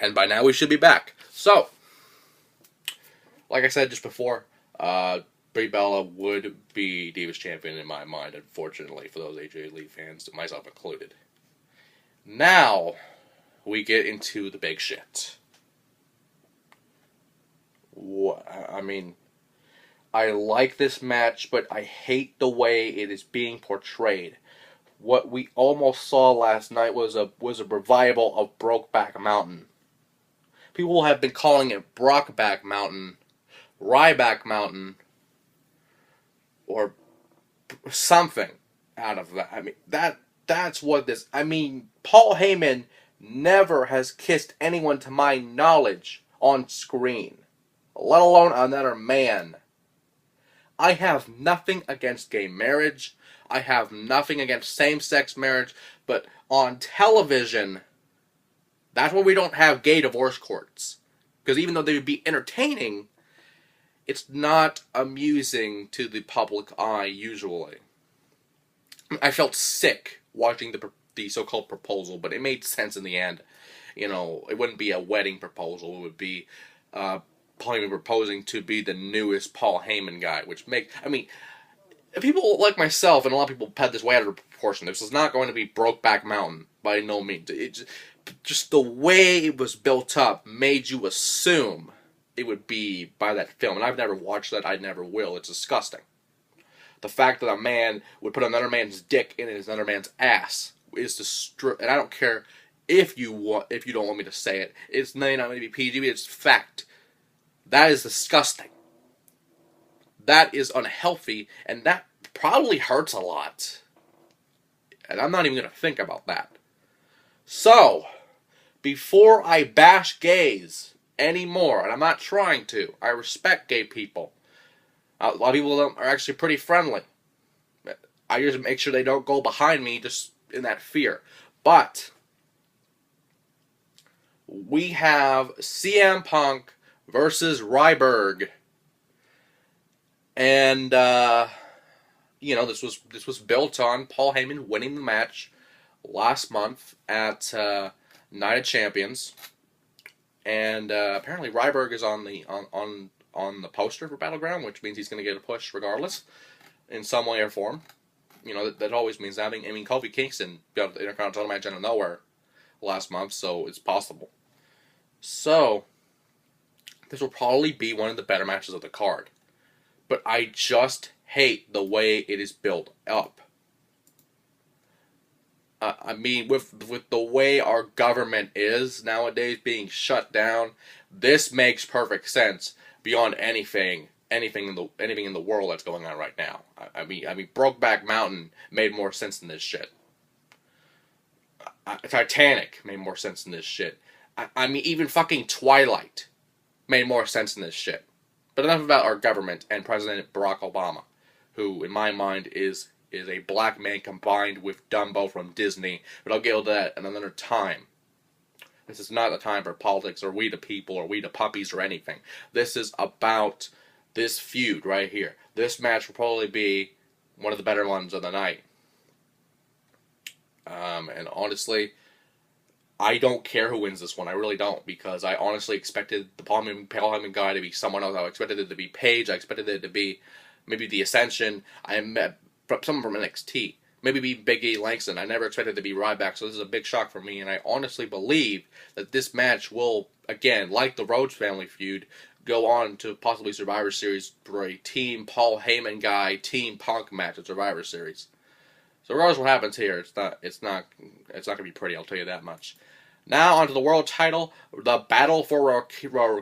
And by now we should be back. So, like I said just before, Brie Bella would be Divas Champion in my mind, unfortunately, for those AJ Lee fans, myself included. Now, we get into the big shit. I mean, I like this match, but I hate the way it is being portrayed. What we almost saw last night was a revival of Brokeback Mountain. People have been calling it Brockback Mountain, Ryback Mountain, or something out of that. I mean, that's what this... I mean, Paul Heyman never has kissed anyone to my knowledge on screen, let alone another man. I have nothing against gay marriage. I have nothing against same-sex marriage, but on television, that's why we don't have gay divorce courts. Because even though they would be entertaining, it's not amusing to the public eye usually. I felt sick watching the so-called proposal, but it made sense in the end. You know, it wouldn't be a wedding proposal. It would be Paul Heyman proposing to be the newest Paul Heyman guy, which makes... I mean, people like myself, and a lot of people had this way out of proportion. This is not going to be Brokeback Mountain, by no means. It just the way it was built up made you assume it would be by that film. And I've never watched that. I never will. It's disgusting. The fact that a man would put another man's dick in another man's ass is and I don't care if you don't want me to say it. It's not going to be PG, but it's fact. That is disgusting. That is unhealthy, and that probably hurts a lot. And I'm not even going to think about that. So, before I bash gays anymore, and I'm not trying to, I respect gay people. A lot of people are actually pretty friendly. I just make sure they don't go behind me just in that fear. But, we have CM Punk versus Ryberg. And, you know, this was built on Paul Heyman winning the match last month at Night of Champions. And apparently Ryberg is on the poster for BattleGround, which means he's going to get a push regardless, in some way or form. You know, that always means that. I mean, Kofi Kingston got the Intercontinental match out of nowhere last month, so it's possible. So, this will probably be one of the better matches of the card. But I just hate the way it is built up. I mean, with the way our government is nowadays being shut down, this makes perfect sense beyond anything in the world that's going on right now. I mean, Brokeback Mountain made more sense than this shit. Titanic made more sense than this shit. I mean, even fucking Twilight made more sense than this shit. But enough about our government and President Barack Obama, who, in my mind, is a black man combined with Dumbo from Disney. But I'll get into that at another time. This is not the time for politics or we the people or we the puppies or anything. This is about this feud right here. This match will probably be one of the better ones of the night. And honestly, I don't care who wins this one. I really don't, because I honestly expected the Paul Heyman guy to be someone else. I expected it to be Paige. I expected it to be maybe the Ascension. I met someone from NXT. Maybe be Big E Langston. I never expected it to be Ryback, so this is a big shock for me. And I honestly believe that this match will, again, like the Rhodes family feud, go on to possibly Survivor Series for a Team Paul Heyman guy, Team Punk match at Survivor Series. So regardless of what happens here, it's not gonna be pretty. I'll tell you that much. Now onto the world title, the battle for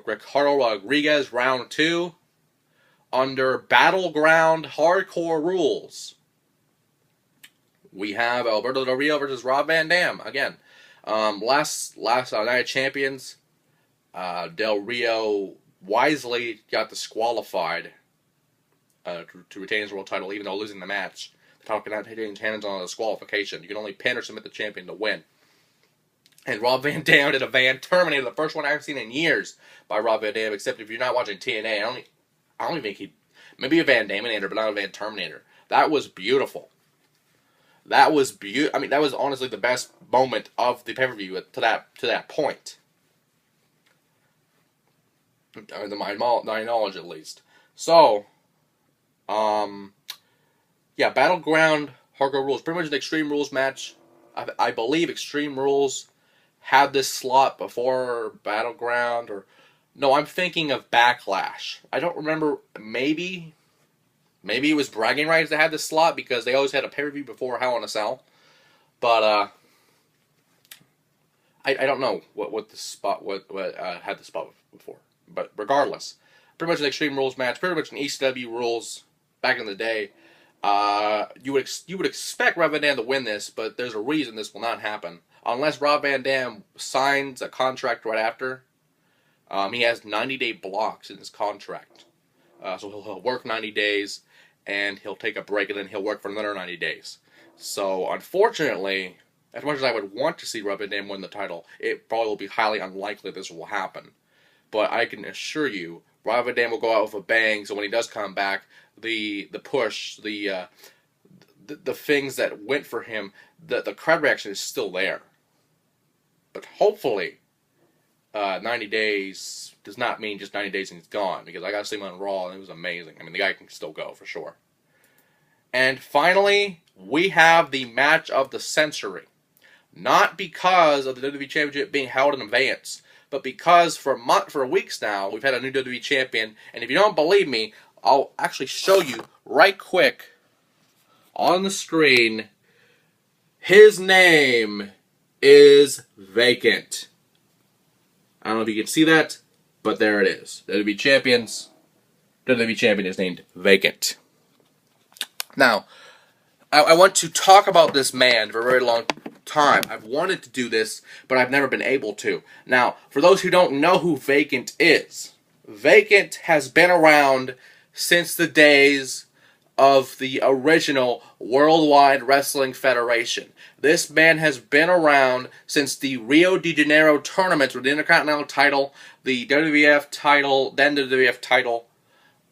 Ricardo Rodriguez, round 2, under BattleGround hardcore rules. We have Alberto Del Rio versus Rob Van Dam again. Last Night of Champions, Del Rio wisely got disqualified to retain his world title, even though losing the match. The title cannot change hands on a disqualification. You can only pin or submit the champion to win. And Rob Van Dam did a Van Terminator, the first one I've seen in years by Rob Van Dam, except if you're not watching TNA. I don't think maybe a Van Daminator, but not a Van Terminator. That was beautiful. That was honestly the best moment of the pay-per-view to that point. To my knowledge at least. So, yeah, BattleGround Hardcore Rules, pretty much an Extreme Rules match. I believe Extreme Rules had this slot before BattleGround, or no, I'm thinking of Backlash. I don't remember. Maybe it was Bragging Rights that had this slot because they always had a pay-per-view before Hell in a Cell. But I don't know what the spot had the spot before. But regardless, pretty much an Extreme Rules match, pretty much an ECW rules back in the day. You would expect Rob Van Dam to win this, but there's a reason this will not happen unless Rob Van Dam signs a contract right after. He has 90-day blocks in his contract, so he'll work 90 days and he'll take a break and then he'll work for another 90 days. So unfortunately, as much as I would want to see Rob Van Dam win the title, it probably will be highly unlikely this will happen. But I can assure you, Rob Van Dam will go out with a bang. So when he does come back, the push, the things that went for him, the crowd reaction is still there. But hopefully, 90 days does not mean just 90 days and he's gone. Because I got to see him on Raw and it was amazing. I mean, the guy can still go for sure. And finally, we have the match of the century. Not because of the WWE Championship being held in advance, but because for weeks now, we've had a new WWE Champion. And if you don't believe me, I'll actually show you right quick on the screen. His name is Vacant. I don't know if you can see that, but there it is. WWE Champion is named Vacant. Now, I want to talk about this man for a very long time. I've wanted to do this, but I've never been able to. Now, for those who don't know who Vacant is, Vacant has been around since the days of the original Worldwide Wrestling Federation. This man has been around since the Rio de Janeiro tournaments with the Intercontinental title, the WWF title, then the WWF title.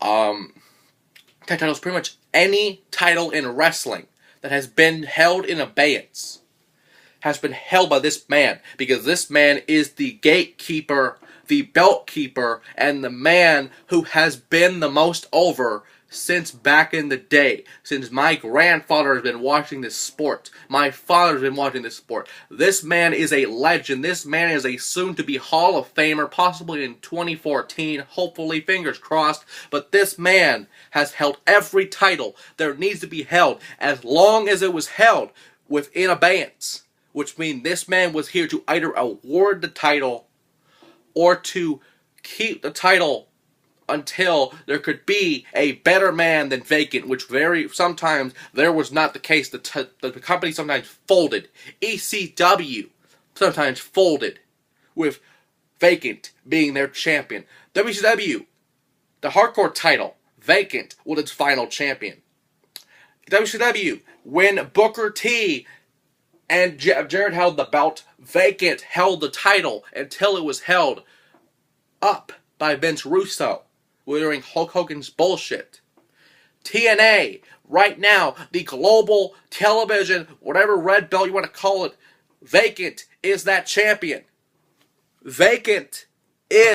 Tag titles, pretty much any title in wrestling that has been held in abeyance has been held by this man, because this man is the gatekeeper, the belt keeper, and the man who has been the most over since back in the day. Since my grandfather has been watching this sport. My father's been watching this sport. This man is a legend. This man is a soon-to-be Hall of Famer, possibly in 2014. Hopefully, fingers crossed. But this man has held every title there needs to be held, as long as it was held within abeyance. Which means this man was here to either award the title or to keep the title until there could be a better man than Vacant, which sometimes there was not the case. The company sometimes folded. ECW sometimes folded with Vacant being their champion. WCW, the hardcore title, Vacant was its final champion. WCW, when Booker T and Jarrett held the belt, Vacant held the title until it was held up by Vince Russo during Hulk Hogan's bullshit. TNA, right now, the global television, whatever red belt you want to call it, Vacant is that champion. Vacant is